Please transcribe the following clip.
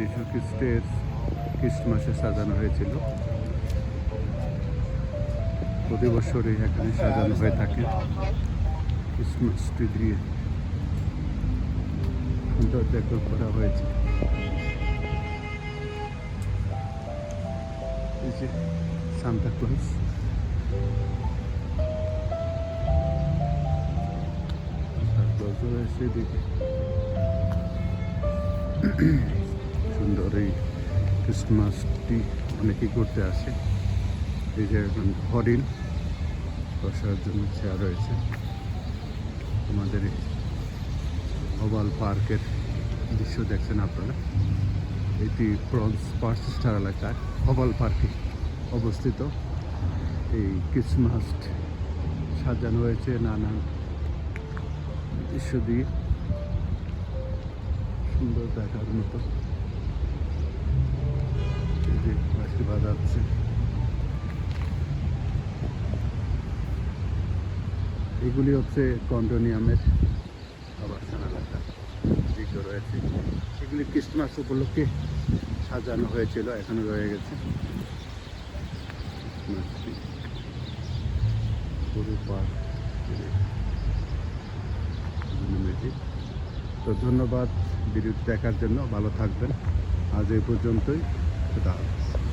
যীশু খ্রিস্টের ক্রিসমাসে সাজানো হয়েছিল। প্রতি বছরই এখানে সাজানো হয়ে থাকে ক্রিসমাস ট্রি দিয়ে, সুন্দর ডেকোর করা হয়েছে। এই যে সান্তা ক্লজ, রয়েছে এদিকে। সুন্দর এই ক্রিসমাসটি অনেকেই করতে আসে। এই যে এখন হরিণ বসার জন্য চেয়ার রয়েছে। আমাদের ওভাল পার্কের দৃশ্য দেখছেন আপনারা। এটি পার্ক স্টার এলাকায় ওভাল পার্কে অবস্থিত। এই ক্রিসমাস সাজানো হয়েছে নানান দৃশ্য দিয়ে, সুন্দর দেখার মতো। এই যে বাঁশি বাজাচ্ছে, এগুলি হচ্ছে কন্ডোনিয়ামের আবাসন এলাকা দিকে রয়েছে। এগুলি ক্রিসমাস উপলক্ষে সাজানো হয়েছিল, এখনো রয়ে গেছে। পুরো পার্ক। তো ধন্যবাদ ভিডিওটি দেখার জন্য। ভালো থাকবেন। আজ এই পর্যন্তই। খুদা হাফেজ।